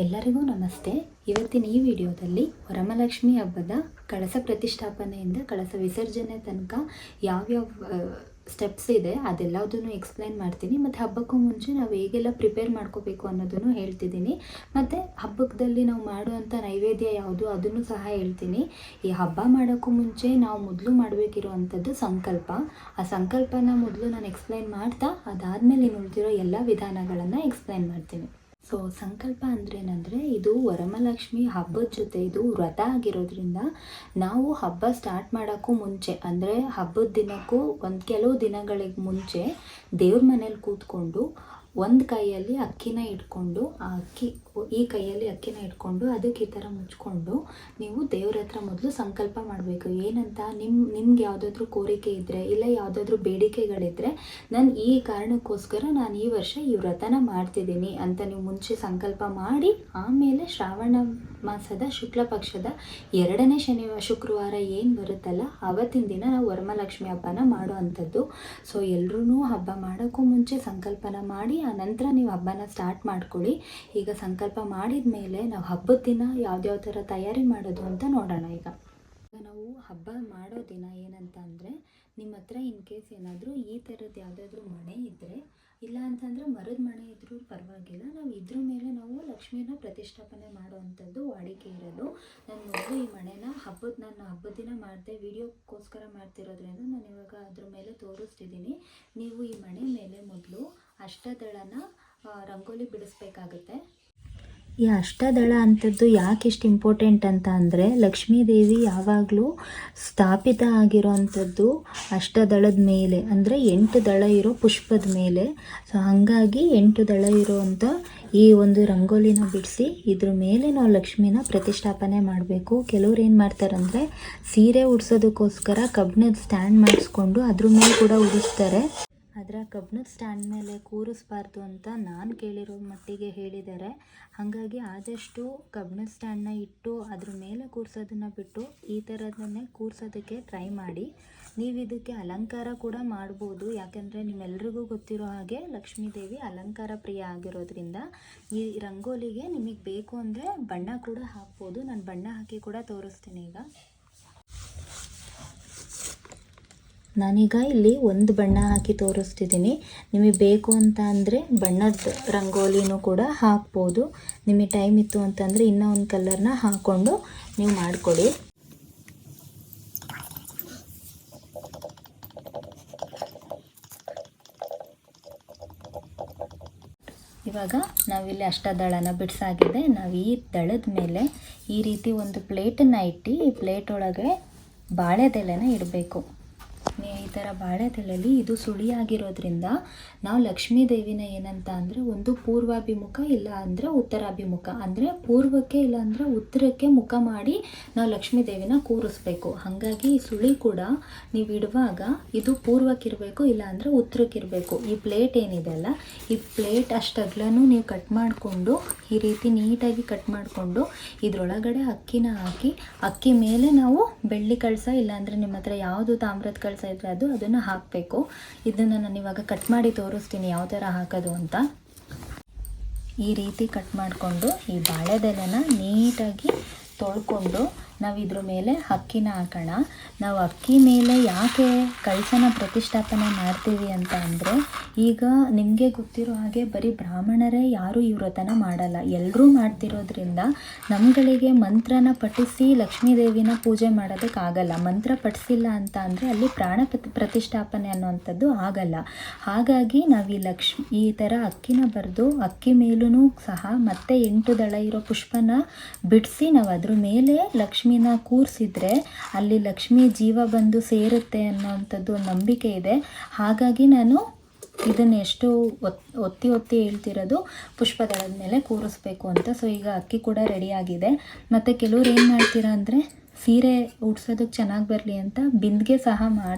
ಎಲ್ಲರಿಗೂ ನಮಸ್ತೆ. ಇವತ್ತಿನ ಈ ವಿಡಿಯೋದಲ್ಲಿ ವರಮಹಾಲಕ್ಷ್ಮಿ ಹಬ್ಬದ ಕಳಸ ಪ್ರತಿಷ್ಠಾಪನೆಯಿಂದ ಕಳಸ ವಿಸರ್ಜನೆ ತನಕ ಯಾವ್ಯಾವ ಸ್ಟೆಪ್ಸ್ ಇದೆ ಅದೆಲ್ಲದನ್ನು ಎಕ್ಸ್ಪ್ಲೈನ್ ಮಾಡ್ತೀನಿ. ಮತ್ತು ಹಬ್ಬಕ್ಕೂ ಮುಂಚೆ ನಾವು ಹೇಗೆಲ್ಲ ಪ್ರಿಪೇರ್ ಮಾಡ್ಕೋಬೇಕು ಅನ್ನೋದನ್ನು ಹೇಳ್ತಿದ್ದೀನಿ. ಮತ್ತು ಹಬ್ಬದಲ್ಲಿ ನಾವು ಮಾಡುವಂಥ ನೈವೇದ್ಯ ಯಾವುದು ಅದನ್ನು ಸಹ ಹೇಳ್ತೀನಿ. ಈ ಹಬ್ಬ ಮಾಡೋಕ್ಕೂ ಮುಂಚೆ ನಾವು ಮೊದಲು ಮಾಡಬೇಕಿರುವಂಥದ್ದು ಸಂಕಲ್ಪ. ಆ ಸಂಕಲ್ಪನ ಮೊದಲು ನಾನು ಎಕ್ಸ್ಪ್ಲೈನ್ ಮಾಡ್ತಾ ಅದಾದಮೇಲೆ ಇನ್ನು ಉಳಿದಿರೋ ಎಲ್ಲ ವಿಧಾನಗಳನ್ನು ಎಕ್ಸ್ಪ್ಲೈನ್ ಮಾಡ್ತೀನಿ. ಸೊ ಸಂಕಲ್ಪ ಅಂದ್ರೇನಂದರೆ ಇದು ವರಮಹಾಲಕ್ಷ್ಮಿ ಹಬ್ಬದ ಜೊತೆ ಇದು ವ್ರತ ಆಗಿರೋದ್ರಿಂದ ನಾವು ಹಬ್ಬ ಸ್ಟಾರ್ಟ್ ಮಾಡೋಕ್ಕೂ ಮುಂಚೆ ಅಂದರೆ ಹಬ್ಬದ ದಿನಕ್ಕೂ ಕೆಲವು ದಿನಗಳಿಗೆ ಮುಂಚೆ ದೇವ್ರ ಮನೇಲಿ ಕೂತ್ಕೊಂಡು ಒಂದು ಕೈಯಲ್ಲಿ ಅಕ್ಕಿನ ಇಟ್ಕೊಂಡು ಈ ಕೈಯಲ್ಲಿ ಅಕ್ಕಿನ ಇಟ್ಕೊಂಡು ಅದಕ್ಕೆ ಈ ಥರ ಮುಚ್ಕೊಂಡು ನೀವು ದೇವ್ರ ಹತ್ರ ಮೊದಲು ಸಂಕಲ್ಪ ಮಾಡಬೇಕು. ಏನಂತ ನಿಮ್ಗೆ ಯಾವುದಾದ್ರೂ ಕೋರಿಕೆ ಇದ್ದರೆ ಇಲ್ಲ ಯಾವುದಾದ್ರೂ ಬೇಡಿಕೆಗಳಿದ್ದರೆ ನಾನು ಈ ಕಾರಣಕ್ಕೋಸ್ಕರ ನಾನು ಈ ವರ್ಷ ಈ ವ್ರತನ ಮಾಡ್ತಿದ್ದೀನಿ ಅಂತ ನೀವು ಮುಂಚೆ ಸಂಕಲ್ಪ ಮಾಡಿ ಆಮೇಲೆ ಶ್ರಾವಣ ಮಾಸದ ಶುಕ್ಲ ಪಕ್ಷದ 2ನೇ ಶುಕ್ರವಾರ ಏನು ಬರುತ್ತಲ್ಲ ಆವತ್ತಿನ ದಿನ ನಾವು ವರಮಹಾಲಕ್ಷ್ಮಿ ಹಬ್ಬನ ಮಾಡೋ ಅಂಥದ್ದು. ಸೊ ಎಲ್ಲರೂ ಹಬ್ಬ ಮಾಡೋಕ್ಕೂ ಮುಂಚೆ ಸಂಕಲ್ಪನ ಮಾಡಿ ಆ ನಂತರ ನೀವು ಹಬ್ಬನ ಸ್ಟಾರ್ಟ್ ಮಾಡ್ಕೊಳ್ಳಿ. ಈಗ ಸಂಕಲ್ಪ ಮಾಡಿದ ಮೇಲೆ ನಾವು ಹಬ್ಬದ ದಿನ ಯಾವ್ಯಾವ ಥರ ತಯಾರಿ ಮಾಡೋದು ಅಂತ ನೋಡೋಣ. ಈಗ ನಾವು ಹಬ್ಬ ಮಾಡೋ ದಿನ ಏನಂತ ಅಂದರೆ ನಿಮ್ಮ ಹತ್ರ ಇನ್ ಕೇಸ್ ಏನಾದರೂ ಈ ಥರದ್ದು ಯಾವುದಾದ್ರೂ ಮಣೆ ಇದ್ದರೆ ಇಲ್ಲ ಅಂತಂದರೆ ಮರದ ಮಣೆ ಇದ್ರೂ ಪರವಾಗಿಲ್ಲ, ನಾವು ಇದ್ರ ಮೇಲೆ ನಾವು ಲಕ್ಷ್ಮಿನ ಪ್ರತಿಷ್ಠಾಪನೆ ಮಾಡುವಂಥದ್ದು ವಾಡಿಕೆ ಇರೋದು. ನಾನು ಮೊದಲು ಈ ಮಣೆನ ನಾನು ಹಬ್ಬದ ದಿನ ಮಾಡಿದೆ, ವಿಡಿಯೋಕ್ಕೋಸ್ಕರ ಮಾಡ್ತಿರೋದ್ರಿಂದ ನಾನು ಇವಾಗ ಅದ್ರ ಮೇಲೆ ತೋರಿಸ್ತಿದ್ದೀನಿ. ನೀವು ಈ ಮಣೆ ಮೇಲೆ ಮೊದಲು ಅಷ್ಟದಳನ ರಂಗೋಲಿ ಬಿಡಿಸ್ಬೇಕಾಗುತ್ತೆ. ಈ ಅಷ್ಟದಳ ಅಂಥದ್ದು ಯಾಕೆ ಇಷ್ಟು ಇಂಪಾರ್ಟೆಂಟ್ ಅಂತ ಅಂದರೆ ಲಕ್ಷ್ಮೀದೇವಿ ಯಾವಾಗಲೂ ಸ್ಥಾಪಿತ ಆಗಿರೋವಂಥದ್ದು ಅಷ್ಟದಳದ ಮೇಲೆ, ಅಂದರೆ 8 ದಳ ಇರೋ ಪುಷ್ಪದ ಮೇಲೆ. ಸೊ ಹಾಗಾಗಿ 8 ದಳ ಇರೋವಂಥ ಈ ಒಂದು ರಂಗೋಲಿನ ಬಿಡಿಸಿ ಇದ್ರ ಮೇಲೆ ನಾವು ಲಕ್ಷ್ಮಿನ ಪ್ರತಿಷ್ಠಾಪನೆ ಮಾಡಬೇಕು. ಕೆಲವ್ರು ಏನು ಮಾಡ್ತಾರಂದರೆ ಸೀರೆ ಉಡ್ಸೋದಕ್ಕೋಸ್ಕರ ಕಬ್ಬಿಣದ ಸ್ಟ್ಯಾಂಡ್ ಮಾಡಿಸ್ಕೊಂಡು ಅದ್ರ ಮೇಲೆ ಕೂಡ ಉಡಿಸ್ತಾರೆ. ಆದರೆ ಕಬ್ಬಿಣದ ಸ್ಟ್ಯಾಂಡ್ ಮೇಲೆ ಕೂರಿಸ್ಬಾರ್ದು ಅಂತ ನಾನು ಕೇಳಿರೋ ಮಟ್ಟಿಗೆ ಹೇಳಿದ್ದಾರೆ. ಹಾಗಾಗಿ ಆದಷ್ಟು ಕಬ್ಬಿಣದ ಸ್ಟ್ಯಾಂಡನ್ನ ಇಟ್ಟು ಅದ್ರ ಮೇಲೆ ಕೂರಿಸೋದನ್ನು ಬಿಟ್ಟು ಈ ಥರದನ್ನೇ ಕೂರಿಸೋದಕ್ಕೆ ಟ್ರೈ ಮಾಡಿ. ನೀವು ಇದಕ್ಕೆ ಅಲಂಕಾರ ಕೂಡ ಮಾಡ್ಬೋದು, ಯಾಕೆಂದರೆ ನಿಮ್ಮೆಲ್ರಿಗೂ ಗೊತ್ತಿರೋ ಹಾಗೆ ಲಕ್ಷ್ಮೀದೇವಿ ಅಲಂಕಾರ ಪ್ರಿಯ ಆಗಿರೋದ್ರಿಂದ ಈ ರಂಗೋಲಿಗೆ ನಿಮಗೆ ಬೇಕು ಅಂದರೆ ಬಣ್ಣ ಕೂಡ ಹಾಕ್ಬೋದು. ನಾನು ಬಣ್ಣ ಹಾಕಿ ಕೂಡ ತೋರಿಸ್ತೀನಿ. ಈಗ ನಾನೀಗ ಇಲ್ಲಿ ಒಂದು ಬಣ್ಣ ಹಾಕಿ ತೋರಿಸ್ತಿದ್ದೀನಿ. ನಿಮಗೆ ಬೇಕು ಅಂತ ಅಂದರೆ ಬಣ್ಣದ ರಂಗೋಲಿನೂ ಕೂಡ ಹಾಕ್ಬೋದು. ನಿಮಗೆ ಟೈಮ್ ಇತ್ತು ಅಂತಂದರೆ ಇನ್ನೂ ಒಂದು ಕಲರ್ನ ಹಾಕ್ಕೊಂಡು ನೀವು ಮಾಡಿಕೊಡಿ. ಇವಾಗ ನಾವಿಲ್ಲಿ ಅಷ್ಟದಳನ ಬಿಡಿಸಾಗಿದೆ. ನಾವು ಈ ದಳದ ಮೇಲೆ ಈ ರೀತಿ ಒಂದು ಪ್ಲೇಟನ್ನು ಇಟ್ಟು ಈ ಪ್ಲೇಟ್ ಒಳಗೆ ಬಾಳೆದೆಲೆನ ಇಡಬೇಕು. ಈ ಥರ ಬಾಳೆದೆಲೆಯಲ್ಲಿ ಇದು ಸುಳಿಯಾಗಿರೋದ್ರಿಂದ ನಾವು ಲಕ್ಷ್ಮೀ ದೇವಿನ ಏನಂತ ಅಂದರೆ ಒಂದು ಪೂರ್ವಾಭಿಮುಖ ಇಲ್ಲ ಅಂದರೆ ಉತ್ತರಾಭಿಮುಖ, ಅಂದರೆ ಪೂರ್ವಕ್ಕೆ ಇಲ್ಲ ಅಂದರೆ ಉತ್ತರಕ್ಕೆ ಮುಖ ಮಾಡಿ ನಾವು ಲಕ್ಷ್ಮೀ ದೇವಿನ ಕೂರಿಸ್ಬೇಕು. ಹಾಗಾಗಿ ಈ ಸುಳಿ ಕೂಡ ನೀವು ಇಡುವಾಗ ಇದು ಪೂರ್ವಕ್ಕಿರಬೇಕು ಇಲ್ಲ ಅಂದರೆ ಉತ್ತರಕ್ಕಿರಬೇಕು. ಈ ಪ್ಲೇಟ್ ಏನಿದೆ ಅಲ್ಲ ಈ ಪ್ಲೇಟ್ ಅಷ್ಟಗ್ಲೂ ನೀವು ಕಟ್ ಮಾಡಿಕೊಂಡು ಈ ರೀತಿ ನೀಟಾಗಿ ಕಟ್ ಮಾಡಿಕೊಂಡು ಇದರೊಳಗಡೆ ಅಕ್ಕಿನ ಹಾಕಿ ಅಕ್ಕಿ ಮೇಲೆ ನಾವು ಬೆಳ್ಳಿ ಕಳಸ ಇಲ್ಲಾಂದರೆ ನಿಮ್ಮ ಹತ್ರ ಯಾವುದು ತಾಮ್ರದ ಕಳಸ ಇದ್ದರೆ ಅದನ್ನು ಹಾಕಬೇಕು. ಇದನ್ನು ನಾನು ಇವಾಗ ಕಟ್ ಮಾಡಿ ತೋರಿಸ್ತೀನಿ ಯಾವ ಥರ ಹಾಕೋದು ಅಂತ. ಈ ರೀತಿ ಕಟ್ ಮಾಡಿಕೊಂಡು ಈ ಬಾಳೆದೆಲೆನ ನೀಟಾಗಿ ತೊಳ್ಕೊಂಡು ನಾವು ಇದ್ರ ಮೇಲೆ ಅಕ್ಕಿನ ಹಾಕೋಣ. ನಾವು ಅಕ್ಕಿ ಮೇಲೆ ಯಾಕೆ ಕಳಸನ ಪ್ರತಿಷ್ಠಾಪನೆ ಮಾಡ್ತೀವಿ ಅಂತ ಅಂದರೆ ಈಗ ನಿಮಗೆ ಗೊತ್ತಿರೋ ಹಾಗೆ ಬರೀ ಬ್ರಾಹ್ಮಣರೇ ಯಾರೂ ಈ ವ್ರತನ ಮಾಡಲ್ಲ, ಎಲ್ಲರೂ ಮಾಡ್ತಿರೋದ್ರಿಂದ ನಮ್ಗಳಿಗೆ ಮಂತ್ರನ ಪಠಿಸಿ ಲಕ್ಷ್ಮೀದೇವಿನ ಪೂಜೆ ಮಾಡೋದಕ್ಕಾಗಲ್ಲ. ಮಂತ್ರ ಪಠಿಸಿಲ್ಲ ಅಂತ ಅಂದರೆ ಅಲ್ಲಿ ಪ್ರಾಣ ಪ್ರತಿಷ್ಠಾಪನೆ ಅನ್ನುವಂಥದ್ದು ಆಗಲ್ಲ. ಹಾಗಾಗಿ ನಾವು ಈ ಥರ ಅಕ್ಕಿನ ಬರೆದು ಅಕ್ಕಿ ಮೇಲೂ ಸಹ ಮತ್ತೆ 8 ದಳ ಇರೋ ಪುಷ್ಪನ ಬಿಡಿಸಿ ನಾವು ಅದ್ರ ಮೇಲೆ ಲಕ್ಷ್ಮಿನ ಕೂರಿಸಿದ್ರೆ ಅಲ್ಲಿ ಲಕ್ಷ್ಮಿ ಜೀವ ಬಂದು ಸೇರುತ್ತೆ ಅನ್ನೋವಂಥದ್ದು ಒಂದು ನಂಬಿಕೆ ಇದೆ. ಹಾಗಾಗಿ ನಾನು ಇದನ್ನು ಎಷ್ಟು ಒತ್ತಿ ಹೇಳ್ತಿರೋದು ಪುಷ್ಪದಳದ ಮೇಲೆ ಕೂರಿಸ್ಬೇಕು ಅಂತ. ಸೊ ಈಗ ಅಕ್ಕಿ ಕೂಡ ರೆಡಿಯಾಗಿದೆ. ಮತ್ತು ಕೆಲವ್ರು ಏನು ಮಾಡ್ತೀರಾ ಅಂದರೆ ಸೀರೆ ಉಡ್ಸೋದಕ್ಕೆ ಚೆನ್ನಾಗಿ ಬರಲಿ ಅಂತ ಬಿಂದಿಗೆ ಸಹ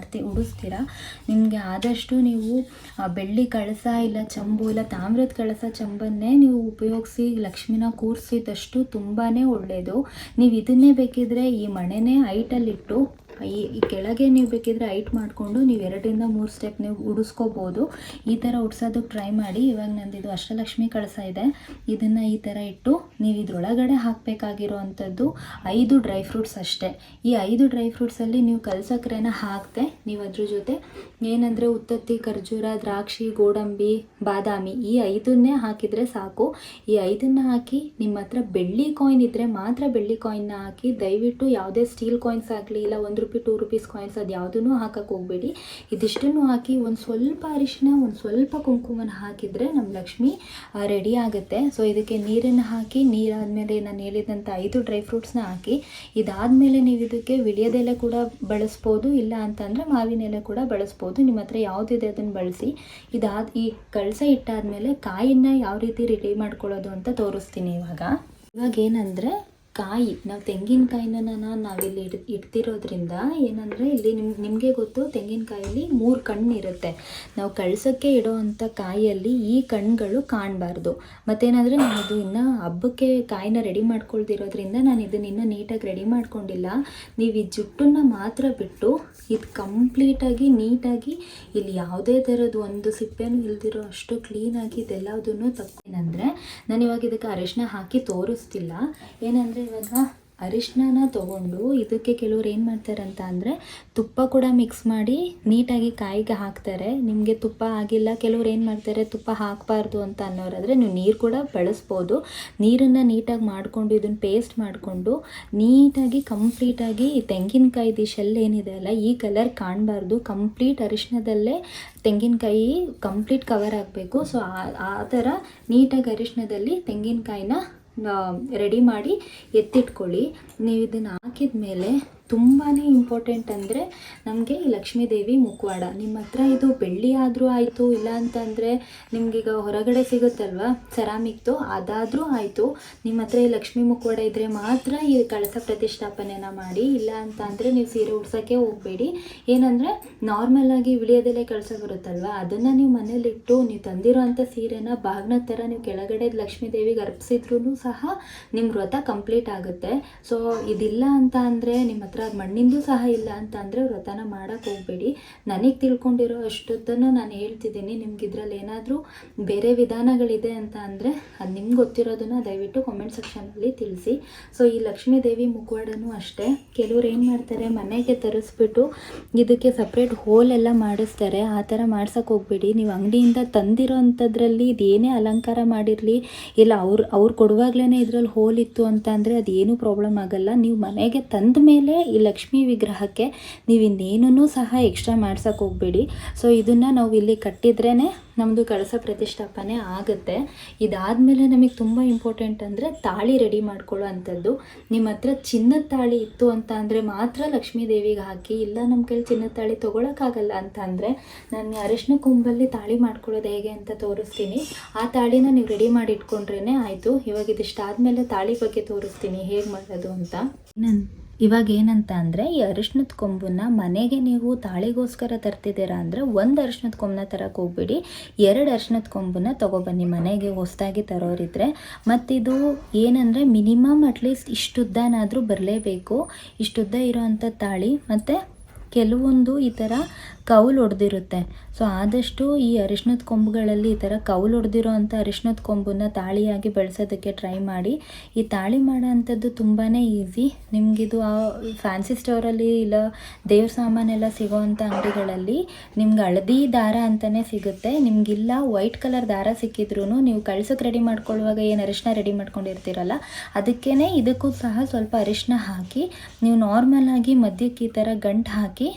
ಉಡಿಸ್ತೀರಾ. ನಿಮಗೆ ಆದಷ್ಟು ನೀವು ಬೆಳ್ಳಿ ಕಳಸ ಇಲ್ಲ ಚಂಬು ಇಲ್ಲ ತಾಮ್ರದ ಕಳಸ ಚಂಬನ್ನೇ ನೀವು ಉಪಯೋಗಿಸಿ ಲಕ್ಷ್ಮಿನ ಕೂರಿಸಿದಷ್ಟು ತುಂಬಾ ಒಳ್ಳೆಯದು. ನೀವು ಇದನ್ನೇ ಬೇಕಿದ್ರೆ ಈ ಮಣೆನೇ ಹೈಟಲ್ಲಿಟ್ಟು ಈ ಕೆಳಗೆ ನೀವು ಬೇಕಿದ್ರೆ ಹೈಟ್ ಮಾಡಿಕೊಂಡು ನೀವು 2-3 ಸ್ಟೆಪ್ ನೀವು ಉಡಿಸ್ಕೋಬೋದು. ಈ ಥರ ಉಡ್ಸೋದಕ್ಕೆ ಟ್ರೈ ಮಾಡಿ. ಇವಾಗ ನಂದಿದು ಅಷ್ಟಲಕ್ಷ್ಮಿ ಕಳಸ ಇದೆ, ಇದನ್ನು ಈ ಥರ ಇಟ್ಟು ನೀವು ಇದ್ರೊಳಗಡೆ ಹಾಕಬೇಕಾಗಿರೋ ಅಂಥದ್ದು 5 ಡ್ರೈ ಫ್ರೂಟ್ಸ್ ಅಷ್ಟೇ. ಈ 5 ಡ್ರೈ ಫ್ರೂಟ್ಸಲ್ಲಿ ನೀವು ಕಲ್ಸಕ್ರೆನ ಹಾಕದೆ ನೀವು ಅದ್ರ ಜೊತೆ ಏನಂದರೆ ಉತ್ತತ್ತಿ, ಖರ್ಜೂರ, ದ್ರಾಕ್ಷಿ, ಗೋಡಂಬಿ, ಬಾದಾಮಿ ಈ 5ನ್ನೇ ಹಾಕಿದರೆ ಸಾಕು. ಈ 5ನ್ನ ಹಾಕಿ ನಿಮ್ಮ ಹತ್ರ ಬೆಳ್ಳಿ ಕಾಯಿನ್ ಇದ್ದರೆ ಮಾತ್ರ ಬೆಳ್ಳಿ ಕಾಯಿನ್ನ ಹಾಕಿ. ದಯವಿಟ್ಟು ಯಾವುದೇ ಸ್ಟೀಲ್ ಕಾಯಿನ್ಸ್ ಆಗಲಿ ಇಲ್ಲ 1 ರೂಪಿ 2 ರುಪೀಸ್ ಕಾಯಿನ್ಸ್ ಅದು ಯಾವುದೂ ಹಾಕಕ್ಕೆ ಹೋಗಬೇಡಿ. ಇದಿಷ್ಟನ್ನು ಹಾಕಿ ಒಂದು ಸ್ವಲ್ಪ ಅರಿಶಿನ, ಒಂದು ಸ್ವಲ್ಪ ಕುಂಕುಮನ ಹಾಕಿದರೆ ನಮ್ಮ ಲಕ್ಷ್ಮಿ ರೆಡಿ ಆಗುತ್ತೆ. ಸೊ ಇದಕ್ಕೆ ನೀರನ್ನು ಹಾಕಿ, ನೀರಾದಮೇಲೆ ನಾನು ಹೇಳಿದಂಥ 5 ಡ್ರೈ ಫ್ರೂಟ್ಸ್ನ ಹಾಕಿ, ಇದಾದಮೇಲೆ ನೀವು ಇದಕ್ಕೆ ವಿಳ್ಯದೆಲೆ ಕೂಡ ಬಳಸ್ಬೋದು, ಇಲ್ಲ ಅಂತಂದರೆ ಮಾವಿನ ಎಲೆ ಕೂಡ ಬಳಸ್ಬೋದು. ನಿಮ್ಮ ಹತ್ರ ಯಾವುದಿದೆ ಅದನ್ನು ಬಳಸಿ. ಈ ಕಳಸ ಇಟ್ಟಾದಮೇಲೆ ಕಾಯಿನ ಯಾವ ರೀತಿ ರೆಡಿ ಮಾಡ್ಕೊಳ್ಳೋದು ಅಂತ ತೋರಿಸ್ತೀನಿ. ಇವಾಗ ಏನಂದರೆ ಕಾಯಿ, ನಾವು ತೆಂಗಿನಕಾಯಿನ ನಾವಿಲ್ಲಿ ಇಡ್ತಿರೋದ್ರಿಂದ ಏನಂದರೆ ಇಲ್ಲಿ ನಿಮಗೆ ಗೊತ್ತು, ತೆಂಗಿನಕಾಯಲ್ಲಿ 3 ಕಣ್ಣು ಇರುತ್ತೆ. ನಾವು ಕಳಸಕ್ಕೆ ಇಡೋ ಅಂಥ ಕಾಯಿಯಲ್ಲಿ ಈ ಕಣ್ಣುಗಳು ಕಾಣಬಾರ್ದು. ಮತ್ತೇನಂದರೆ ನಾನು ಇದು ಇನ್ನೂ ಹಬ್ಬಕ್ಕೆ ಕಾಯಿನ ರೆಡಿ ಮಾಡ್ಕೊಳ್ದಿರೋದ್ರಿಂದ ನಾನು ಇದನ್ನ ಇನ್ನೂ ನೀಟಾಗಿ ರೆಡಿ ಮಾಡ್ಕೊಂಡಿಲ್ಲ. ನೀವು ಈ ಜುಟ್ಟನ್ನು ಮಾತ್ರ ಬಿಟ್ಟು ಇದು ಕಂಪ್ಲೀಟಾಗಿ ನೀಟಾಗಿ ಇಲ್ಲಿ ಯಾವುದೇ ಥರದ್ದು ಒಂದು ಸಿಪ್ಪೆನೂ ಇಲ್ದಿರೋ ಅಷ್ಟು ಕ್ಲೀನಾಗಿ ಇದೆಲ್ಲದನ್ನು ಏನಂದರೆ ನಾನು ಇವಾಗ ಇದಕ್ಕೆ ಅರಿಶಿನ ಹಾಕಿ ತೋರಿಸ್ತಿಲ್ಲ. ಏನಂದರೆ ಇವಾಗ ಅರಿಶಿನ ತೊಗೊಂಡು ಇದಕ್ಕೆ ಕೆಲವ್ರು ಏನು ಮಾಡ್ತಾರೆ ಅಂತ ಅಂದರೆ ತುಪ್ಪ ಕೂಡ ಮಿಕ್ಸ್ ಮಾಡಿ ನೀಟಾಗಿ ಕಾಯಿಗೆ ಹಾಕ್ತಾರೆ. ನಿಮಗೆ ತುಪ್ಪ ಆಗಿಲ್ಲ, ಕೆಲವ್ರು ಏನು ಮಾಡ್ತಾರೆ ತುಪ್ಪ ಹಾಕಬಾರ್ದು ಅಂತ ಅನ್ನೋರಾದರೆ ನೀವು ನೀರು ಕೂಡ ಬಳಸ್ಬೋದು. ನೀರನ್ನು ನೀಟಾಗಿ ಮಾಡಿಕೊಂಡು ಇದನ್ನು ಪೇಸ್ಟ್ ಮಾಡಿಕೊಂಡು ನೀಟಾಗಿ ಕಂಪ್ಲೀಟಾಗಿ ಈ ತೆಂಗಿನಕಾಯಿದು ಶೆಲ್ ಏನಿದೆ ಅಲ್ಲ ಈ ಕಲರ್ ಕಾಣಬಾರ್ದು. ಕಂಪ್ಲೀಟ್ ಅರಿಶಿನದಲ್ಲೇ ತೆಂಗಿನಕಾಯಿ ಕಂಪ್ಲೀಟ್ ಕವರ್ ಆಗಬೇಕು. ಸೊ ಆ ಥರ ನೀಟಾಗಿ ಅರಿಶಿನದಲ್ಲಿ ತೆಂಗಿನಕಾಯಿನ ರೆಡಿ ಮಾಡಿ ಎತ್ತಿಟ್ಕೊಳ್ಳಿ. ನೀವು ಇದನ್ನು ಹಾಕಿದ ಮೇಲೆ ತುಂಬಾ ಇಂಪಾರ್ಟೆಂಟ್ ಅಂದರೆ ನಮಗೆ ಈ ಲಕ್ಷ್ಮೀದೇವಿ ಮುಖವಾಡ. ನಿಮ್ಮ ಹತ್ರ ಇದು ಬೆಳ್ಳಿ ಆದರೂ ಆಯಿತು, ಇಲ್ಲ ಅಂತಂದರೆ ನಿಮಗೀಗ ಹೊರಗಡೆ ಸಿಗುತ್ತಲ್ವ ಸೆರಾಮಿಕ್ದು, ಅದಾದರೂ ಆಯಿತು. ನಿಮ್ಮ ಹತ್ರ ಈ ಲಕ್ಷ್ಮೀ ಮುಖವಾಡ ಇದ್ದರೆ ಮಾತ್ರ ಈ ಕಳಸ ಪ್ರತಿಷ್ಠಾಪನೆನ ಮಾಡಿ. ಇಲ್ಲ ಅಂತ ಅಂದರೆ ನೀವು ಸೀರೆ ಉಡ್ಸೋಕ್ಕೆ ಹೋಗಬೇಡಿ. ಏನಂದರೆ ನಾರ್ಮಲಾಗಿ ವಿಳಿಯೋದೆಲೆ ಕಳಸ ಬರುತ್ತಲ್ವ, ಅದನ್ನು ನೀವು ಮನೇಲಿಟ್ಟು ನೀವು ತಂದಿರೋ ಅಂಥ ಸೀರೆನ ಬಾಗ್ನ ಥರ ನೀವು ಕೆಳಗಡೆ ಲಕ್ಷ್ಮೀದೇವಿಗೆ ಅರ್ಪಿಸಿದ್ರೂ ಸಹ ನಿಮ್ಮ ವ್ರತ ಕಂಪ್ಲೀಟ್ ಆಗುತ್ತೆ. ಸೊ ಇದಿಲ್ಲ ಅಂತ ಅಂದರೆ ನಿಮ್ಮ ಹತ್ರ ಮಣ್ಣಿಂದು ಸಹ ಇಲ್ಲ ಅಂತ ಅಂದರೆ ವ್ರತನ ಮಾಡೋಕ್ಕೆ ಹೋಗಬೇಡಿ. ನನಗೆ ತಿಳ್ಕೊಂಡಿರೋ ಅಷ್ಟೊತ್ತನ್ನು ನಾನು ಹೇಳ್ತಿದ್ದೀನಿ. ನಿಮ್ಗೆ ಇದರಲ್ಲಿ ಏನಾದರೂ ಬೇರೆ ವಿಧಾನಗಳಿದೆ ಅಂತ ಅಂದರೆ ಅದು ನಿಮ್ಗೆ ಗೊತ್ತಿರೋದನ್ನು ದಯವಿಟ್ಟು ಕಾಮೆಂಟ್ ಸೆಕ್ಷನಲ್ಲಿ ತಿಳಿಸಿ. ಸೊ ಈ ಲಕ್ಷ್ಮೀ ದೇವಿ ಮುಖವಾಡನೂ ಅಷ್ಟೇ, ಕೆಲವ್ರು ಏನು ಮಾಡ್ತಾರೆ ಮನೆಗೆ ತರಿಸ್ಬಿಟ್ಟು ಇದಕ್ಕೆ ಸಪ್ರೇಟ್ ಹೋಲೆಲ್ಲ ಮಾಡಿಸ್ತಾರೆ. ಆ ಥರ ಮಾಡ್ಸೋಕ್ಕೆ ಹೋಗಬೇಡಿ. ನೀವು ಅಂಗಡಿಯಿಂದ ತಂದಿರೋ ಅಂಥದ್ರಲ್ಲಿ ಇದೇನೇ ಅಲಂಕಾರ ಮಾಡಿರಲಿ, ಇಲ್ಲ ಅವ್ರು ಕೊಡುವಾಗಲೇ ಇದರಲ್ಲಿ ಹೋಲ್ ಇತ್ತು ಅಂತ ಅಂದರೆ ಅದೇನೂ ಪ್ರಾಬ್ಲಮ್ ಆಗೋಲ್ಲ. ನೀವು ಮನೆಗೆ ತಂದ ಮೇಲೆ ಈ ಲಕ್ಷ್ಮೀ ವಿಗ್ರಹಕ್ಕೆ ನೀವು ಇನ್ನೇನೂ ಸಹ ಎಕ್ಸ್ಟ್ರಾ ಮಾಡ್ಸೋಕ್ಕೆ ಹೋಗಬೇಡಿ. ಸೊ ಇದನ್ನು ನಾವು ಇಲ್ಲಿ ಕಟ್ಟಿದ್ರೇ ನಮ್ಮದು ಕಳಸ ಪ್ರತಿಷ್ಠಾಪನೆ ಆಗುತ್ತೆ. ಇದಾದಮೇಲೆ ನಮಗೆ ತುಂಬ ಇಂಪಾರ್ಟೆಂಟ್ ಅಂದರೆ ತಾಳಿ ರೆಡಿ ಮಾಡ್ಕೊಳ್ಳೋ ಅಂಥದ್ದು. ನಿಮ್ಮ ಹತ್ರ ಚಿನ್ನದ ತಾಳಿ ಇತ್ತು ಅಂತ ಅಂದರೆ ಮಾತ್ರ ಲಕ್ಷ್ಮೀ ದೇವಿಗೆ ಹಾಕಿ. ಇಲ್ಲ ನಮ್ಮ ಕೈಲಿ ಚಿನ್ನದ ತಾಳಿ ತೊಗೊಳಕ್ಕಾಗಲ್ಲ ಅಂತ ಅಂದರೆ ನಾನು ಅರಿಶಿನ ಕೊಂಬಲ್ಲಿ ತಾಳಿ ಮಾಡ್ಕೊಳ್ಳೋದು ಹೇಗೆ ಅಂತ ತೋರಿಸ್ತೀನಿ. ಆ ತಾಳಿನ ನೀವು ರೆಡಿ ಮಾಡಿ ಇಟ್ಕೊಂಡ್ರೇ ಆಯಿತು. ಇವಾಗ ಇದಿಷ್ಟಾದಮೇಲೆ ತಾಳಿ ಬಗ್ಗೆ ತೋರಿಸ್ತೀನಿ ಹೇಗೆ ಮಾಡೋದು ಅಂತ. ಇವಾಗ ಏನಂತ ಅಂದರೆ ಈ ಅರಿಶಿನದ ಕೊಂಬನ್ನ ಮನೆಗೆ ನೀವು ತಾಳಿಗೋಸ್ಕರ ತರ್ತಿದ್ದೀರಾ ಅಂದರೆ 1 ಅರಿಶಿನದ ಕೊಂಬನ್ನ ತರಕ್ಕೆ ಹೋಗ್ಬೇಡಿ, 2 ಅರಿಶಿನದ ಕೊಂಬನ್ನ ತೊಗೊಬನ್ನಿ ಮನೆಗೆ ಹೊಸದಾಗಿ ತರೋರಿದ್ರೆ. ಮತ್ತಿದು ಏನಂದರೆ ಮಿನಿಮಮ್ ಅಟ್ಲೀಸ್ಟ್ ಇಷ್ಟುದ್ದನಾದರೂ ಬರಲೇಬೇಕು. ಇಷ್ಟುದ್ದ ಇರೋವಂಥ ತಾಳಿ ಮತ್ತು ಕೆಲವೊಂದು ಈ ಥರ ಕೌಲು ಹೊಡೆದಿರುತ್ತೆ. ಸೊ ಆದಷ್ಟು ಈ ಅರಿಶಿನದ ಕೊಂಬುಗಳಲ್ಲಿ ಈ ಥರ ಕೌಲು ಹೊಡೆದಿರೋ ಅಂಥ ಅರಿಶಿನದ ಕೊಂಬನ್ನ ತಾಳಿಯಾಗಿ ಬೆಳೆಸೋದಕ್ಕೆ ಟ್ರೈ ಮಾಡಿ. ಈ ತಾಳಿ ಮಾಡೋ ಅಂಥದ್ದು ತುಂಬಾ ಈಸಿ. ನಿಮಗಿದು ಫ್ಯಾನ್ಸಿ ಸ್ಟೋರಲ್ಲಿ ಇಲ್ಲ ದೇವ್ರ ಸಾಮಾನೆಲ್ಲ ಸಿಗೋವಂಥ ಅಂಗಡಿಗಳಲ್ಲಿ ನಿಮ್ಗೆ ಹಳದಿ ದಾರ ಅಂತಲೇ ಸಿಗುತ್ತೆ. ನಿಮಗಿಲ್ಲ ವೈಟ್ ಕಲರ್ ದಾರ ಸಿಕ್ಕಿದ್ರೂ ನೀವು ಕಳ್ಸಕ್ಕೆ ರೆಡಿ ಮಾಡ್ಕೊಳ್ಳುವಾಗ ಏನು ಅರಿಶಿನ ರೆಡಿ ಮಾಡ್ಕೊಂಡಿರ್ತೀರಲ್ಲ ಅದಕ್ಕೇ ಇದಕ್ಕೂ ಸಹ ಸ್ವಲ್ಪ ಅರಿಶಿನ ಹಾಕಿ ನೀವು ನಾರ್ಮಲಾಗಿ ಮಧ್ಯಕ್ಕೆ ಈ ಥರ ಗಂಟು ಹಾಕಿ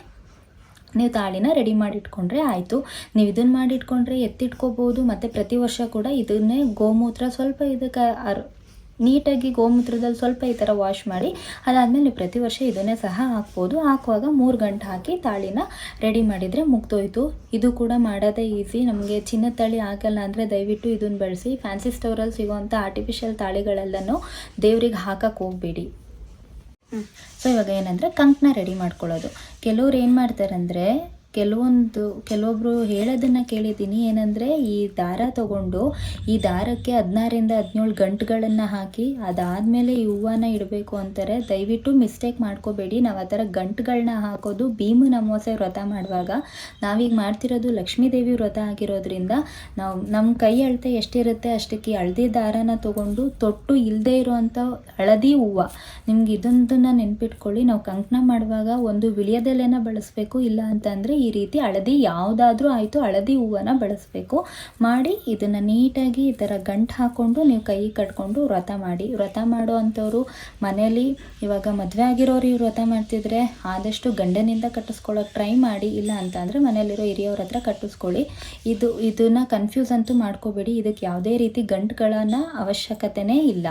ನೀವು ತಾಳಿನ ರೆಡಿ ಮಾಡಿಟ್ಕೊಂಡ್ರೆ ಆಯಿತು. ನೀವು ಇದನ್ನು ಮಾಡಿಟ್ಕೊಂಡ್ರೆ ಎತ್ತಿಟ್ಕೋಬೋದು. ಮತ್ತು ಪ್ರತಿ ವರ್ಷ ಕೂಡ ಇದನ್ನೇ ಗೋಮೂತ್ರ ಸ್ವಲ್ಪ ಇದಕ್ಕೆ ನೀಟಾಗಿ ಗೋಮೂತ್ರದಲ್ಲಿ ಸ್ವಲ್ಪ ಈ ಥರ ವಾಶ್ ಮಾಡಿ ಅದಾದಮೇಲೆ ನೀವು ಪ್ರತಿ ವರ್ಷ ಇದನ್ನೇ ಸಹ ಹಾಕ್ಬೋದು. ಹಾಕುವಾಗ 3 ಗಂಟೆ ಹಾಕಿ ತಾಳಿನ ರೆಡಿ ಮಾಡಿದರೆ ಮುಗ್ದೋಯ್ತು. ಇದು ಕೂಡ ಮಾಡೋದೇ ಈಸಿ. ನಮಗೆ ಚಿನ್ನದ ತಾಳಿ ಆಗಲ್ಲ ಅಂದರೆ ದಯವಿಟ್ಟು ಇದನ್ನು ಬಳಸಿ. ಫ್ಯಾನ್ಸಿ ಸ್ಟೋರಲ್ಲಿ ಸಿಗೋವಂಥ ಆರ್ಟಿಫಿಷಿಯಲ್ ತಾಳಿಗಳೆಲ್ಲನೂ ದೇವ್ರಿಗೆ ಹಾಕಕ್ಕೆ ಹೋಗಬೇಡಿ. ಸೊ ಇವಾಗ ಏನಂದರೆ ಕಂಕಣ ರೆಡಿ ಮಾಡ್ಕೊಳ್ಳೋದು. ಕೆಲವ್ರು ಏನು ಮಾಡ್ತಾರೆ ಅಂದರೆ ಕೆಲವೊಬ್ಬರು ಹೇಳೋದನ್ನು ಕೇಳಿದ್ದೀನಿ, ಏನಂದರೆ ಈ ದಾರ ತಗೊಂಡು ಈ ದಾರಕ್ಕೆ 16ರಿಂದ 17 ಗಂಟುಗಳನ್ನು ಹಾಕಿ ಅದಾದಮೇಲೆ ಈ ಹೂವನ್ನ ಇಡಬೇಕು ಅಂತಾರೆ. ದಯವಿಟ್ಟು ಮಿಸ್ಟೇಕ್ ಮಾಡ್ಕೋಬೇಡಿ. ನಾವು ಆ ಥರ ಗಂಟುಗಳನ್ನ ಹಾಕೋದು ಭೀಮನ ಅಮಾವಾಸ್ಯೆ ವ್ರತ ಮಾಡುವಾಗ. ನಾವೀಗ ಮಾಡ್ತಿರೋದು ಲಕ್ಷ್ಮೀದೇವಿ ವ್ರತ ಆಗಿರೋದ್ರಿಂದ ನಾವು ನಮ್ಮ ಕೈ ಅಳತೆ ಎಷ್ಟಿರುತ್ತೆ ಅಷ್ಟಕ್ಕೆ ಹಳದಿ ದಾರನ ತೊಗೊಂಡು ತೊಟ್ಟು ಇಲ್ಲದೆ ಇರೋವಂಥ ಹಳದಿ ಹೂವು, ನಿಮ್ಗೆ ಇದೊಂದನ್ನು ನೆನ್ಪಿಟ್ಕೊಳ್ಳಿ. ನಾವು ಕಂಕಣ ಮಾಡುವಾಗ ಒಂದು ವಿಳಿಯದೆಲೆನ ಬಳಸಬೇಕು, ಇಲ್ಲ ಅಂತಂದರೆ ಈ ರೀತಿ ಹಳದಿ ಯಾವುದಾದ್ರೂ ಆಯಿತು ಹಳದಿ ಹೂವನ್ನು ಬಳಸಬೇಕು. ಮಾಡಿ ಇದನ್ನು ನೀಟಾಗಿ ಈ ಥರ ಗಂಟು ಹಾಕ್ಕೊಂಡು ನೀವು ಕೈ ಕಟ್ಕೊಂಡು ವ್ರತ ಮಾಡಿ. ವ್ರತ ಮಾಡೋ ಅಂಥವ್ರು ಮನೇಲಿ ಇವಾಗ ಮದುವೆ ಆಗಿರೋರು ಇವ್ರು ವ್ರತ ಮಾಡ್ತಿದ್ರೆ ಆದಷ್ಟು ಗಂಡನಿಂದ ಕಟ್ಟಿಸ್ಕೊಳ್ಳೋಕೆ ಟ್ರೈ ಮಾಡಿ, ಇಲ್ಲ ಅಂತ ಅಂದರೆ ಮನೇಲಿರೋ ಹಿರಿಯವ್ರ ಹತ್ರ ಕಟ್ಟಿಸ್ಕೊಳ್ಳಿ. ಇದನ್ನು ಕನ್ಫ್ಯೂಸ್ ಅಂತೂ ಮಾಡ್ಕೋಬೇಡಿ. ಇದಕ್ಕೆ ಯಾವುದೇ ರೀತಿ ಗಂಟುಗಳನ್ನು ಅವಶ್ಯಕತೆಯೇ ಇಲ್ಲ.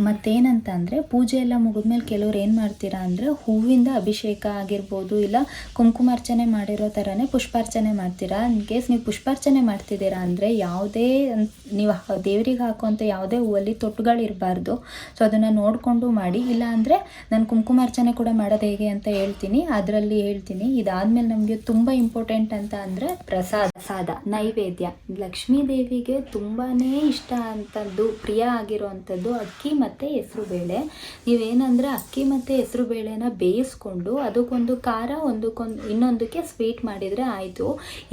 ಮತ್ತೇನಂತ ಅಂದರೆ ಪೂಜೆ ಎಲ್ಲ ಮುಗಿದ್ಮೇಲೆ ಕೆಲವ್ರು ಏನು ಮಾಡ್ತೀರಾ ಅಂದರೆ ಹೂವಿಂದ ಅಭಿಷೇಕ ಆಗಿರ್ಬೋದು, ಇಲ್ಲ ಕುಂಕುಮಾರ್ಚನೆ ಮಾಡಿರೋ ಥರನೇ ಪುಷ್ಪಾರ್ಚನೆ ಮಾಡ್ತೀರಾ. ಇನ್ ಕೇಸ್ ನೀವು ಪುಷ್ಪಾರ್ಚನೆ ಮಾಡ್ತಿದ್ದೀರಾ ಅಂದರೆ ಯಾವುದೇ ನೀವು ದೇವ್ರಿಗೆ ಹಾಕುವಂಥ ಯಾವುದೇ ಹೂವಲ್ಲಿ ತೊಟ್ಟುಗಳಿರಬಾರ್ದು. ಸೊ ಅದನ್ನು ನೋಡಿಕೊಂಡು ಮಾಡಿ. ಇಲ್ಲ ಅಂದರೆ ನಾನು ಕುಂಕುಮಾರ್ಚನೆ ಕೂಡ ಮಾಡೋದು ಹೇಗೆ ಅಂತ ಹೇಳ್ತೀನಿ, ಅದರಲ್ಲಿ ಹೇಳ್ತೀನಿ. ಇದಾದಮೇಲೆ ನಮಗೆ ತುಂಬ ಇಂಪಾರ್ಟೆಂಟ್ ಅಂತ ಅಂದರೆ ಪ್ರಸಾದ ನೈವೇದ್ಯ. ಲಕ್ಷ್ಮೀ ದೇವಿಗೆ ತುಂಬಾ ಇಷ್ಟ ಅಂಥದ್ದು, ಪ್ರಿಯ ಆಗಿರೋವಂಥದ್ದು ಅಕ್ಕಿ ಮತ್ತು ಹೆಸರುಬೇಳೆ. ನೀವೇನಂದರೆ ಅಕ್ಕಿ ಮತ್ತು ಹೆಸರುಬೇಳೆನ ಬೇಯಿಸ್ಕೊಂಡು ಅದಕ್ಕೊಂದು ಖಾರ ಇನ್ನೊಂದಕ್ಕೆ ಸ್ವೀಟ್ ಮಾಡಿದರೆ ಆಯಿತು.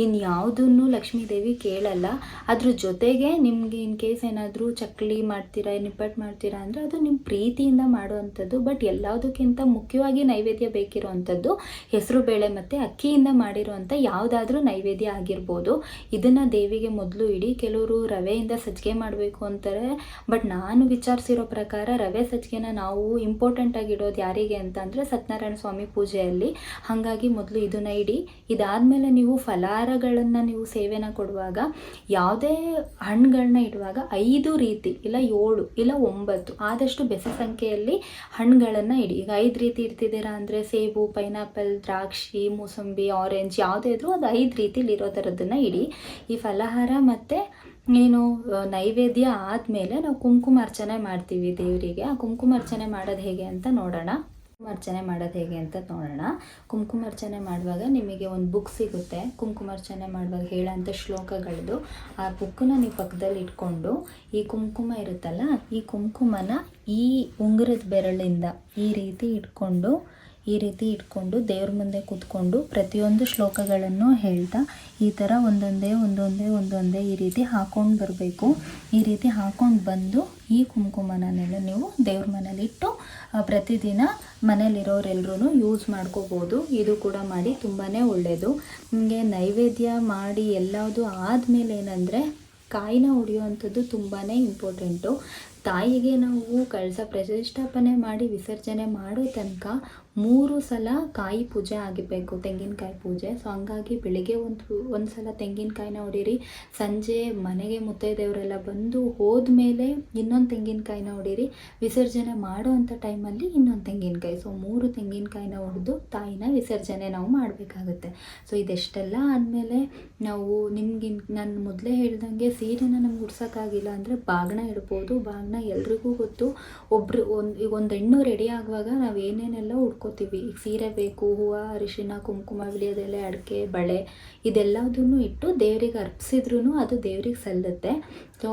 ಇನ್ಯಾವುದನ್ನು ಲಕ್ಷ್ಮೀದೇವಿ ಕೇಳಲ್ಲ. ಅದ್ರ ಜೊತೆಗೆ ನಿಮಗೆ ಇನ್ ಕೇಸ್ ಏನಾದರೂ ಚಕ್ಕಲಿ ಮಾಡ್ತೀರಾ, ನಿಪ್ಪಟ್ಟು ಮಾಡ್ತೀರಾ ಅಂದರೆ ಅದು ನಿಮ್ಮ ಪ್ರೀತಿಯಿಂದ ಮಾಡುವಂಥದ್ದು. ಬಟ್ ಎಲ್ಲದಕ್ಕಿಂತ ಮುಖ್ಯವಾಗಿ ನೈವೇದ್ಯ ಬೇಕಿರೋವಂಥದ್ದು ಹೆಸರುಬೇಳೆ ಮತ್ತು ಅಕ್ಕಿಯಿಂದ ಮಾಡಿರುವಂಥ ಯಾವುದಾದ್ರೂ ನೈವೇದ್ಯ ಆಗಿರ್ಬೋದು. ಇದನ್ನು ದೇವಿಗೆ ಮೊದಲು ಇಡಿ. ಕೆಲವರು ರವೆಯಿಂದ ಸಜ್ಜಿಗೆ ಮಾಡಬೇಕು ಅಂತಾರೆ, ಬಟ್ ನಾನು ವಿಚಾರಿಸಿರೋ ಪ್ರಕಾರ ರವೆ ಸಜ್ಜಿಗೆನ ನಾವು ಇಂಪಾರ್ಟೆಂಟಾಗಿ ಇಡೋದು ಯಾರಿಗೆ ಅಂತ ಅಂದರೆ ಸತ್ಯನಾರಾಯಣ ಸ್ವಾಮಿ ಪೂಜೆಯಲ್ಲಿ. ಹಾಗಾಗಿ ಮೊದಲು ಇದನ್ನು ಇಡಿ. ಇದಾದಮೇಲೆ ನೀವು ಫಲಹಾರಗಳನ್ನು ನೀವು ಸೇವೆನ ಕೊಡುವಾಗ ಯಾವುದೇ ಹಣ್ಣುಗಳನ್ನ ಇಡುವಾಗ 5 ರೀತಿ ಇಲ್ಲ 7 ಇಲ್ಲ 9 ಆದಷ್ಟು ಬೆಸ ಸಂಖ್ಯೆಯಲ್ಲಿ ಹಣ್ಣುಗಳನ್ನು ಇಡಿ. ಈಗ 5 ರೀತಿ ಇಡ್ತಿದ್ದೀರಾ ಅಂದರೆ ಸೇಬು, ಪೈನಾಪಲ್, ದ್ರಾಕ್ಷಿ, ಮೂಸಂಬಿ, ಆರೆಂಜ್ ಯಾವುದೇ ಇದ್ರೂ ಅದು 5 ರೀತಿಲಿ ಇರೋ ಥರದ್ದನ್ನು ಇಡಿ. ಈ ಫಲಹಾರ ಮತ್ತು ನೈವೇದ್ಯ ಆದಮೇಲೆ ನಾವು ಕುಂಕುಮಾರ್ಚನೆ ಮಾಡ್ತೀವಿ ದೇವರಿಗೆ. ಆ ಕುಂಕುಮಾರ್ಚನೆ ಮಾಡೋದು ಹೇಗೆ ಅಂತ ನೋಡೋಣ. ಕುಂಕುಮಾರ್ಚನೆ ಮಾಡುವಾಗ ನಿಮಗೆ ಒಂದು ಬುಕ್ ಸಿಗುತ್ತೆ, ಕುಂಕುಮಾರ್ಚನೆ ಮಾಡುವಾಗ ಹೇಳೋಂಥ ಶ್ಲೋಕಗಳದ್ದು. ಆ ಬುಕ್ಕನ್ನ ನೀವು ಪಕ್ಕದಲ್ಲಿ ಇಟ್ಕೊಂಡು ಈ ಕುಂಕುಮ ಇರುತ್ತಲ್ಲ, ಈ ಕುಂಕುಮನ ಈ ಉಂಗುರದ ಬೆರಳಿಂದ ಈ ರೀತಿ ಇಟ್ಕೊಂಡು ದೇವ್ರ ಮುಂದೆ ಕೂತ್ಕೊಂಡು ಪ್ರತಿಯೊಂದು ಶ್ಲೋಕಗಳನ್ನು ಹೇಳ್ತಾ ಈ ಥರ ಒಂದೊಂದೇ ಈ ರೀತಿ ಹಾಕ್ಕೊಂಡು ಬರಬೇಕು. ಈ ರೀತಿ ಹಾಕ್ಕೊಂಡು ಬಂದು ಈ ಕುಂಕುಮನೆಲ್ಲ ನೀವು ದೇವ್ರ ಮನೇಲಿ ಇಟ್ಟು ಪ್ರತಿದಿನ ಮನೇಲಿರೋರೆಲ್ಲರೂ ಯೂಸ್ ಮಾಡ್ಕೋಬೋದು. ಇದು ಕೂಡ ಮಾಡಿ ತುಂಬಾ ಒಳ್ಳೆಯದು. ನಿಮಗೆ ನೈವೇದ್ಯ ಮಾಡಿ ಎಲ್ಲದು ಆದಮೇಲೆ ಏನಂದರೆ ಕಾಯಿನ ಹೊಡೆಯುವಂಥದ್ದು ತುಂಬಾ ಇಂಪಾರ್ಟೆಂಟು. ತಾಯಿಗೆ ನಾವು ಕಳಸ ಪ್ರತಿಷ್ಠಾಪನೆ ಮಾಡಿ ವಿಸರ್ಜನೆ ಮಾಡೋ ತನಕ 3 ಸಲ ಕಾಯಿ ಪೂಜೆ ಆಗಿರಬೇಕು, ತೆಂಗಿನಕಾಯಿ ಪೂಜೆ. ಸೊ ಹಂಗಾಗಿ ಬೆಳಿಗ್ಗೆ ಒಂದು ಸಲ ತೆಂಗಿನಕಾಯಿನ ಹೊಡೀರಿ, ಸಂಜೆ ಮನೆಗೆ ಮುತ್ತೈದೆಯವರೆಲ್ಲ ಬಂದು ಹೋದ್ಮೇಲೆ ಇನ್ನೊಂದು ತೆಂಗಿನಕಾಯಿನ ಹೊಡೀರಿ, ವಿಸರ್ಜನೆ ಮಾಡೋ ಅಂಥ ಟೈಮಲ್ಲಿ ಇನ್ನೊಂದು ತೆಂಗಿನಕಾಯಿ. ಸೊ 3 ತೆಂಗಿನಕಾಯಿನ ಹೊಡೆದು ತಾಯಿನ ವಿಸರ್ಜನೆ ನಾವು ಮಾಡಬೇಕಾಗುತ್ತೆ. ಸೊ ಇದೆಷ್ಟೆಲ್ಲ ಆದಮೇಲೆ ನಾವು ನಾನು ಮೊದಲೇ ಹೇಳ್ದಂಗೆ ಸೀರೆನ ನಮ್ಗೆ ಉಡ್ಸೋಕ್ಕಾಗಿಲ್ಲ ಅಂದರೆ ಬಾಗಿನ ಇಡ್ಬೋದು. ಬಾಗಿನ ಎಲ್ರಿಗೂ ಗೊತ್ತು. ಈಗ ಒಂದು ಹೆಣ್ಣು ರೆಡಿ ಆಗುವಾಗ ನಾವು ಏನೇನೆಲ್ಲ ಉಡ್ಕೋತೀವಿ. ಈಗ ಸೀರೆ ಬೇಕು, ಹೂವು, ಅರಿಶಿನ, ಕುಂಕುಮ, ವಿಳ್ಯದೆಲೆ, ಅಡಿಕೆ, ಬಳೆ ಇದೆಲ್ಲದನ್ನು ಇಟ್ಟು ದೇವ್ರಿಗೆ ಅರ್ಪಿಸಿದ್ರೂ ಅದು ದೇವ್ರಿಗೆ ಸಲ್ಲುತ್ತೆ. ಸೊ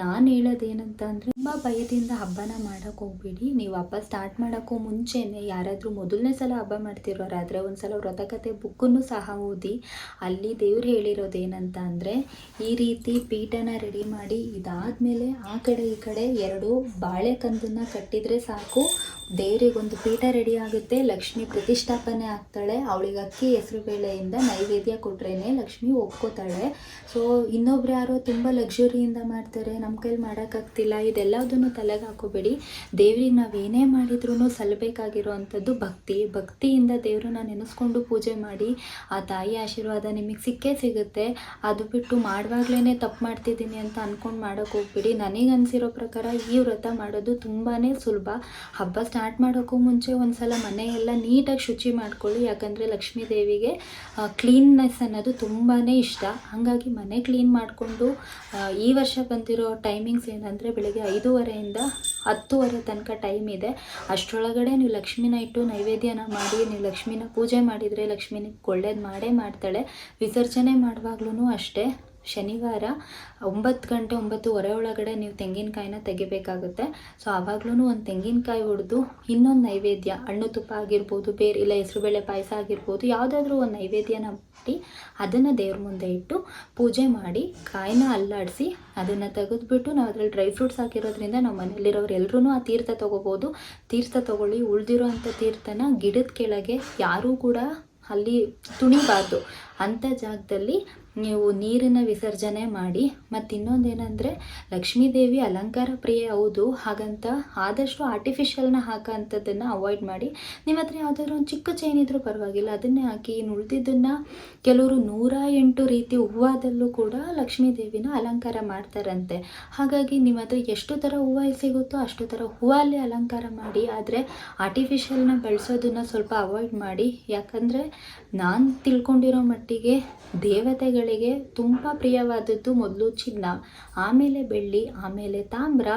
ನಾನು ಹೇಳೋದೇನಂತ ಅಂದರೆ ತುಂಬ ಭಯದಿಂದ ಹಬ್ಬನ ಮಾಡೋಕ್ಕೆ ಹೋಗ್ಬೇಡಿ. ನೀವು ಹಬ್ಬ ಸ್ಟಾರ್ಟ್ ಮಾಡೋಕ್ಕೂ ಮುಂಚೆನೇ ಯಾರಾದರೂ ಮೊದಲನೇ ಸಲ ಹಬ್ಬ ಮಾಡ್ತಿರೋರಾದರೆ ಒಂದು ಸಲ ವ್ರತಕಥೆ ಬುಕ್ಕನ್ನು ಸಹ ಓದಿ. ಅಲ್ಲಿ ದೇವ್ರು ಹೇಳಿರೋದೇನಂತ ಅಂದರೆ ಈ ರೀತಿ ಪೀಠನ ರೆಡಿ ಮಾಡಿ ಇದಾದಮೇಲೆ ಆ ಕಡೆ ಈ ಕಡೆ 2 ಬಾಳೆಕಂದನ್ನು ಕಟ್ಟಿದರೆ ಸಾಕು, ದೇವರಿಗೊಂದು ಪೀಠ ರೆಡಿ ಆಗುತ್ತೆ. ಲಕ್ಷ್ಮಿ ಪ್ರತಿಷ್ಠಾಪನೆ ಆಗ್ತಾಳೆ. ಅವಳಿಗೆ ಅಕ್ಕಿ ಹೆಸರುಬೇಳೆಯಿಂದ ನೈವೇದ್ಯ ಕೊಟ್ರೇನೆ ಲಕ್ಷ್ಮಿ ಒಪ್ಕೋತಾಳೆ. ಸೊ ಇನ್ನೊಬ್ರು ಯಾರೋ ತುಂಬ ಲಕ್ಸುರಿಯಿಂದ ಮಾಡ್ತಾರೆ, ನಮ್ಮ ಕೈಲಿ ಮಾಡೋಕ್ಕಾಗ್ತಿಲ್ಲ, ಇದೆಲ್ಲದನ್ನು ತಲೆಗೆ ಹಾಕೋಬೇಡಿ. ದೇವ್ರಿಗೆ ನಾವು ಏನೇ ಮಾಡಿದ್ರೂ ಸಲ್ಲಬೇಕಾಗಿರೋ ಅಂಥದ್ದು ಭಕ್ತಿಯಿಂದ ದೇವ್ರನ್ನ ನೆನೆಸ್ಕೊಂಡು ಪೂಜೆ ಮಾಡಿ. ಆ ತಾಯಿ ಆಶೀರ್ವಾದ ನಿಮಗೆ ಸಿಕ್ಕೇ ಸಿಗುತ್ತೆ. ಅದು ಬಿಟ್ಟು ಮಾಡುವಾಗಲೇ ತಪ್ಪು ಮಾಡ್ತಿದ್ದೀನಿ ಅಂತ ಅಂದ್ಕೊಂಡು ಮಾಡೋಕ್ಕೆ ಹೋಗ್ಬೇಡಿ. ನನಗೆ ಅನಿಸಿರೋ ಪ್ರಕಾರ ಈ ವ್ರತ ಮಾಡೋದು ತುಂಬಾ ಸುಲಭ. ಹಬ್ಬ ಸ್ಟಾರ್ಟ್ ಮಾಡೋಕ್ಕೂ ಮುಂಚೆ ಒಂದು ಸಲ ಮನೆಯೆಲ್ಲ ನೀಟಾಗಿ ಶುಚಿ ಮಾಡ್ಕೊಳ್ಳಿ. ಯಾಕಂದರೆ ಲಕ್ಷ್ಮೀ ದೇವಿಗೆ ಕ್ಲೀನ್ನೆಸ್ ಅನ್ನೋದು ತುಂಬಾ ಇಷ್ಟ. ಹಾಗಾಗಿ ಮನೆ ಕ್ಲೀನ್ ಮಾಡಿಕೊಂಡು ಈ ವರ್ಷ ಬಂದಿರೋ ಟೈಮಿಂಗ್ಸ್ ಏನಂದರೆ ಬೆಳಗ್ಗೆ 5:30ಯಿಂದ 10:30 ತನಕ ಟೈಮ್ ಇದೆ. ಅಷ್ಟರೊಳಗಡೆ ನೀವು ಲಕ್ಷ್ಮಿನ ಇಟ್ಟು ನೈವೇದ್ಯನ ಮಾಡಿ ನೀವು ಲಕ್ಷ್ಮಿನ ಪೂಜೆ ಮಾಡಿದರೆ ಲಕ್ಷ್ಮಿನ ಒಳ್ಳೇದು ಮಾಡೇ ಮಾಡ್ತಾಳೆ. ವಿಸರ್ಜನೆ ಮಾಡುವಾಗ್ಲೂ ಅಷ್ಟೇ ಶನಿವಾರ 9 ಗಂಟೆ 9:30 ಒಳಗಡೆ ನೀವು ತೆಂಗಿನಕಾಯಿನ ತೆಗಿಬೇಕಾಗುತ್ತೆ. ಸೊ ಆವಾಗ್ಲೂ ಒಂದು ತೆಂಗಿನಕಾಯಿ ಹೊಡೆದು ಇನ್ನೊಂದು ನೈವೇದ್ಯ ಹಣ್ಣು ತುಪ್ಪ ಆಗಿರ್ಬೋದು, ಬೇರೆ ಇಲ್ಲ ಹೆಸರುಬೇಳೆ ಪಾಯಸ ಆಗಿರ್ಬೋದು, ಯಾವುದಾದ್ರೂ ಒಂದು ನೈವೇದ್ಯನ ಮಾಡಿ ಅದನ್ನು ದೇವ್ರ ಮುಂದೆ ಇಟ್ಟು ಪೂಜೆ ಮಾಡಿ ಕಾಯಿನ ಅಲ್ಲಾಡಿಸಿ ಅದನ್ನು ತೆಗೆದುಬಿಟ್ಟು ನಾವು ಅದರಲ್ಲಿ ಡ್ರೈ ಫ್ರೂಟ್ಸ್ ಹಾಕಿರೋದ್ರಿಂದ ನಾವು ಮನೇಲಿರೋರು ಎಲ್ಲರೂ ಆ ತೀರ್ಥ ತೊಗೋಬೋದು. ತೀರ್ಥ ತೊಗೊಳ್ಳಿ. ಉಳಿದಿರೋ ಅಂಥ ತೀರ್ಥನ ಗಿಡದ ಕೆಳಗೆ ಯಾರೂ ಕೂಡ ಅಲ್ಲಿ ತುಣಿಬಾರ್ದು. ಅಂಥ ಜಾಗದಲ್ಲಿ ನೀವು ನೀರನ್ನು ವಿಸರ್ಜನೆ ಮಾಡಿ. ಮತ್ತು ಇನ್ನೊಂದೇನೆಂದರೆ ಲಕ್ಷ್ಮೀದೇವಿ ಅಲಂಕಾರ ಪ್ರಿಯೆ ಹೌದು, ಹಾಗಂತ ಆದಷ್ಟು ಆರ್ಟಿಫಿಷಿಯಲ್ನ ಹಾಕೋ ಅಂಥದ್ದನ್ನು ಅವಾಯ್ಡ್ ಮಾಡಿ. ನಿಮ್ಮ ಹತ್ರ ಯಾವುದಾದ್ರೂ ಒಂದು ಚಿಕ್ಕ ಚೈನ್ ಇದ್ರೂ ಪರವಾಗಿಲ್ಲ, ಅದನ್ನೇ ಹಾಕಿ. ಇನ್ನು ಉಳಿದಿದ್ದನ್ನು ಕೆಲವರು 108 ರೀತಿ ಹೂವದಲ್ಲೂ ಕೂಡ ಲಕ್ಷ್ಮೀದೇವಿನ ಅಲಂಕಾರ ಮಾಡ್ತಾರಂತೆ. ಹಾಗಾಗಿ ನಿಮ್ಮ ಹತ್ರ ಎಷ್ಟು ಥರ ಹೂವು ಸಿಗುತ್ತೋ ಅಷ್ಟು ಥರ ಹೂವಲ್ಲೇ ಅಲಂಕಾರ ಮಾಡಿ. ಆದರೆ ಆರ್ಟಿಫಿಷಿಯಲ್ನ ಬಳಸೋದನ್ನು ಸ್ವಲ್ಪ ಅವಾಯ್ಡ್ ಮಾಡಿ. ಯಾಕಂದರೆ ನಾನು ತಿಳ್ಕೊಂಡಿರೋ ಮಟ್ಟಿಗೆ ದೇವತೆಗಳಿಗೆ ತುಂಬ ಪ್ರಿಯವಾದದ್ದು ಮೊದಲು ಚಿನ್ನ, ಆಮೇಲೆ ಬೆಳ್ಳಿ, ಆಮೇಲೆ ತಾಮ್ರ,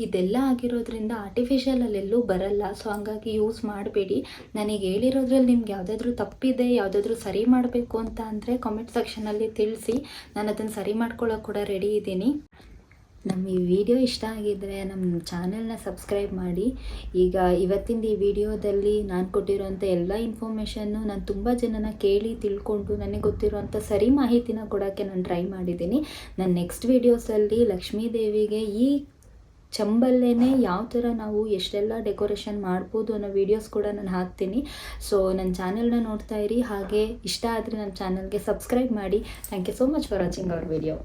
ಇದೆಲ್ಲ ಆಗಿರೋದ್ರಿಂದ ಆರ್ಟಿಫಿಷಿಯಲಲ್ಲೆಲ್ಲೂ ಬರಲ್ಲ. ಸೊ ಹಂಗಾಗಿ ಯೂಸ್ ಮಾಡಬೇಡಿ. ನನಗೆ ಹೇಳಿರೋದ್ರಲ್ಲಿ ನಿಮ್ಗೆ ಯಾವುದಾದ್ರೂ ತಪ್ಪಿದೆ, ಯಾವುದಾದ್ರೂ ಸರಿ ಮಾಡಬೇಕು ಅಂತ ಅಂದರೆ ಕಾಮೆಂಟ್ ಸೆಕ್ಷನಲ್ಲಿ ತಿಳಿಸಿ. ನಾನು ಅದನ್ನು ಸರಿ ಮಾಡ್ಕೊಳ್ಳೋಕೆ ಕೂಡ ರೆಡಿ ಇದ್ದೀನಿ. ನಮ್ಮ ಈ ವಿಡಿಯೋ ಇಷ್ಟ ಆಗಿದ್ದರೆ ನಮ್ಮ ಚಾನೆಲ್ನ ಸಬ್ಸ್ಕ್ರೈಬ್ ಮಾಡಿ. ಈಗ ಇವತ್ತಿನ ಈ ವಿಡಿಯೋದಲ್ಲಿ ನಾನು ಕೊಟ್ಟಿರೋಂಥ ಎಲ್ಲ ಇನ್ಫಾರ್ಮೇಷನ್ನು ನಾನು ತುಂಬ ಜನನ ಕೇಳಿ ತಿಳ್ಕೊಂಡು ನನಗೆ ಗೊತ್ತಿರೋಂಥ ಸರಿ ಮಾಹಿತಿನ ಕೊಡೋಕ್ಕೆ ನಾನು ಟ್ರೈ ಮಾಡಿದ್ದೀನಿ. ನನ್ನ ನೆಕ್ಸ್ಟ್ ವೀಡಿಯೋಸಲ್ಲಿ ಲಕ್ಷ್ಮೀ ದೇವಿಗೆ ಈ ಚಂಬಲ್ಲೇ ಯಾವ ಥರ ನಾವು ಎಷ್ಟೆಲ್ಲ ಡೆಕೋರೇಷನ್ ಮಾಡ್ಬೋದು ಅನ್ನೋ ವೀಡಿಯೋಸ್ ಕೂಡ ನಾನು ಹಾಕ್ತೀನಿ. ಸೊ ನನ್ನ ಚಾನೆಲ್ನ ನೋಡ್ತಾ ಇರಿ. ಹಾಗೆ ಇಷ್ಟ ಆದರೆ ನನ್ನ ಚಾನಲ್ಗೆ ಸಬ್ಸ್ಕ್ರೈಬ್ ಮಾಡಿ. Thank you so much for watching our video.